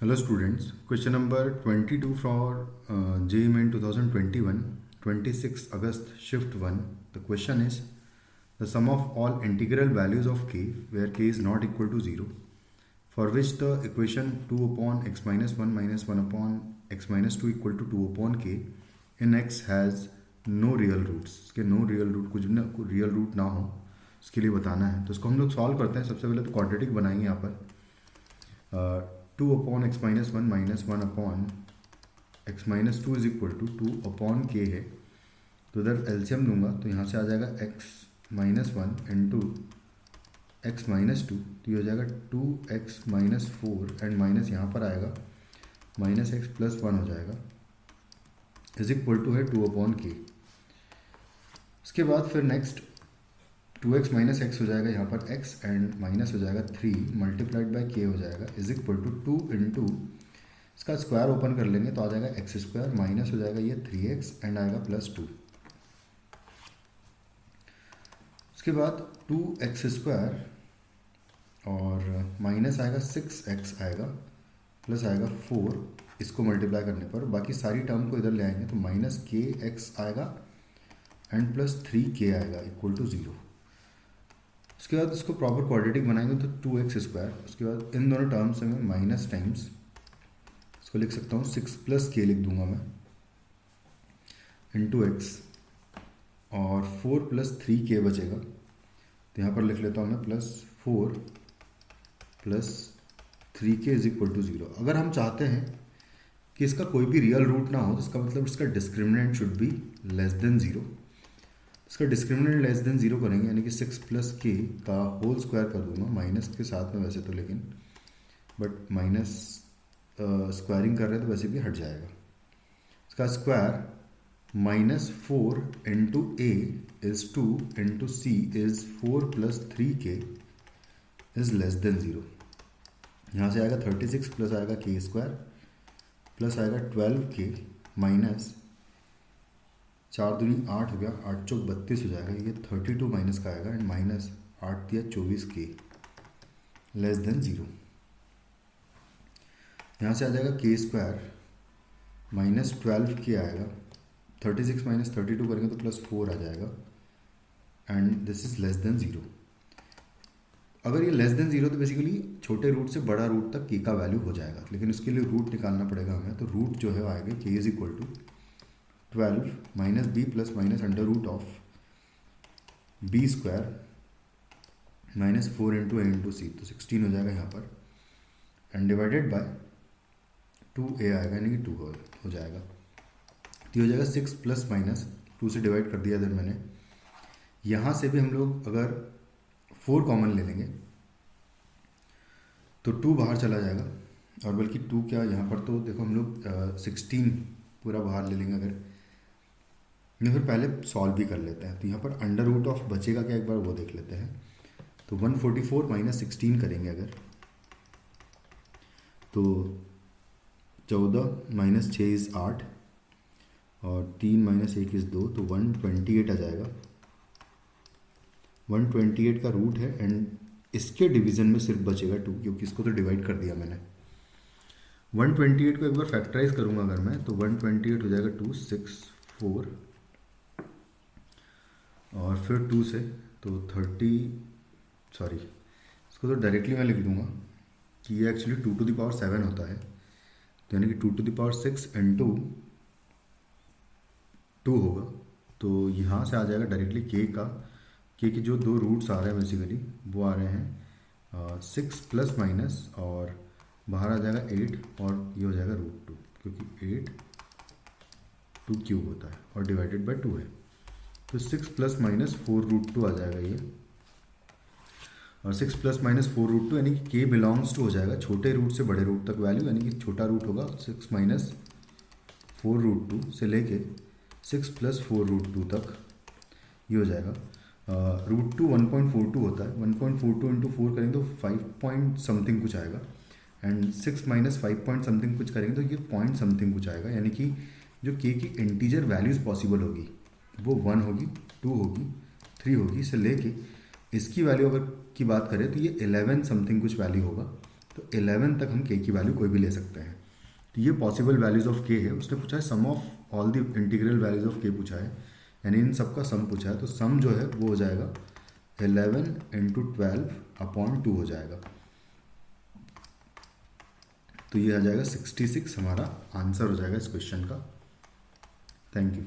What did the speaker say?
Hello students, question number 22 for JEE Main 2021, 26 August shift 1. The question is the sum of all integral values of k where k is not equal to 0 for which the equation 2 upon x minus 1 minus 1 upon x minus 2 equal to 2 upon k in x has no real roots. इसके no real root कुछ भी real root ना हो उसके लिए बताना है। तो इसको हम लोग सॉल्व करते हैं। सबसे पहले तो क्वाड्रेटिक बनाएंगे यहाँ पर 2 upon X minus one upon X minus two is equal to 2 upon k है। तो इधर एलसीएम लूँगा तो यहाँ से आ जाएगा x minus one into x minus to, तो ये हो जाएगा 2x minus four and minus यहाँ पर आएगा माइनस एक्स प्लस वन हो जाएगा इज इक्वल टू है 2 अपॉन के। इसके बाद फिर नेक्स्ट 2x माइनस एक्स हो जाएगा यहाँ पर x एंड माइनस हो जाएगा 3 मल्टीप्लाइड बाय k हो जाएगा इज इक्वल टू 2 इंटू इसका स्क्वायर ओपन कर लेंगे तो आ जाएगा एक्स स्क्वायर माइनस हो जाएगा ये 3x एंड आएगा प्लस 2। उसके बाद 2x स्क्वायर और माइनस आएगा 6x आएगा प्लस आएगा 4, इसको मल्टीप्लाई करने पर बाकी सारी टर्म को इधर ले आएंगे तो माइनस kx आएगा एंड प्लस 3k आएगा इक्वल टू 0। उसके बाद इसको प्रॉपर क्वाड्रेटिक बनाएंगे तो 2x स्क्वायर, उसके बाद इन दोनों टर्म्स में माइनस टाइम्स इसको लिख सकता हूँ 6 प्लस के लिख दूंगा मैं इंटू एक्स और 4 प्लस 3k बचेगा तो यहाँ पर लिख लेता हूँ मैं plus 4 plus 3k is equal to 0। अगर हम चाहते हैं कि इसका कोई भी रियल रूट ना हो तो इसका मतलब इसका discriminant should be less than 0। इसका डिस्क्रिमिनेंट लेस देन 0 करेंगे यानी कि 6 प्लस के का होल स्क्वायर कर दूंगा माइनस के साथ में वैसे तो, लेकिन बट माइनस स्क्वायरिंग कर रहे हैं तो वैसे भी हट जाएगा। इसका square minus 4 into a is 2 into c is 4 plus 3k is less than 0। यहाँ से आएगा 36 प्लस आएगा के स्क्वायर प्लस आएगा 12k माइनस 4 दूनी 8 हो गया, 8 चौक 32 हो जाएगा, ये 32 माइनस का आएगा एंड माइनस 8 दिया 24k लेस देन 0। यहाँ से आ जाएगा के स्क्वायर माइनस 12k आएगा, 36 माइनस 32 करेंगे तो प्लस 4 आ जाएगा and this is less than 0। अगर ये लेस देन 0 तो बेसिकली छोटे रूट से बड़ा रूट तक के का वैल्यू हो जाएगा, लेकिन उसके लिए रूट निकालना पड़ेगा हमें। तो रूट जो है आएगा K is equal to 12 minus B plus minus under root of B square minus 4 into A into C, तो 16 हो जाएगा यहाँ पर एंड डिवाइडेड बाय 2a आएगा यानी कि 2 हो जाएगा। तो हो जाएगा 6 प्लस माइनस 2 से डिवाइड कर दिया इधर मैंने। यहाँ से भी हम लोग अगर 4 कॉमन ले लेंगे तो 2 बाहर चला जाएगा, और बल्कि 2 क्या यहाँ पर तो देखो हम लोग 16 पूरा बाहर ले लेंगे अगर, या फिर पहले सॉल्व भी कर लेते हैं। तो यहाँ पर अंडर रूट ऑफ बचेगा क्या एक बार वो देख लेते हैं। तो 144 माइनस 16 करेंगे अगर तो 14 माइनस 6 इज़ 8 और 3 माइनस 1 इज़ 2, तो 128 आ जाएगा। 128 का रूट है एंड इसके डिवीज़न में सिर्फ बचेगा 2 क्योंकि इसको तो डिवाइड कर दिया मैंने। 128 को एक बार फैक्टराइज करूँगा अगर मैं तो 128 हो जाएगा 2 6 4 और फिर 2 से तो 30, सॉरी इसको तो डायरेक्टली मैं लिख दूंगा कि ये एक्चुअली 2 टू द पावर 7 होता है, तो यानी कि 2 टू द पावर 6 इंटू 2 होगा। तो यहाँ से आ जाएगा डायरेक्टली के के जो दो रूट्स आ रहे हैं बेसिकली वो आ रहे हैं 6 प्लस माइनस और बाहर आ जाएगा 8 और ये हो जाएगा √2 क्योंकि 8 2 क्यूब होता है और डिवाइडेड बाय 2 है। तो 6 प्लस माइनस 4√2 आ जाएगा ये, और 6 प्लस माइनस 4√2 यानी कि के बिलोंग्स टू हो जाएगा छोटे रूट से बड़े रूट तक वैल्यू, यानी कि छोटा रूट होगा 6 माइनस 4√2 से लेके 6 प्लस 4√2 तक ये हो जाएगा। √2 1.42 होता है, 1.42 इंटू 4 करेंगे तो 5 पॉइंट समथिंग कुछ आएगा एंड 6 माइनस 5 पॉइंट समथिंग कुछ करेंगे तो ये पॉइंट समथिंग कुछ आएगा, यानी कि जो के की इंटीजर वैल्यूज़ पॉसिबल होगी वो 1 होगी 2 होगी 3 होगी से लेके इसकी वैल्यू अगर की बात करें तो ये 11 समथिंग कुछ वैल्यू होगा। तो 11 तक हम के की वैल्यू कोई भी ले सकते हैं। तो ये पॉसिबल वैल्यूज़ ऑफ के है। उसने पूछा है sum of all the integral values of K पूछा है, यानी इन सब का सम पूछा है। तो सम जो है वो हो जाएगा 11 इंटू 12/2 हो जाएगा। तो ये आ जाएगा 66 हमारा आंसर हो जाएगा इस क्वेश्चन का। Thank you.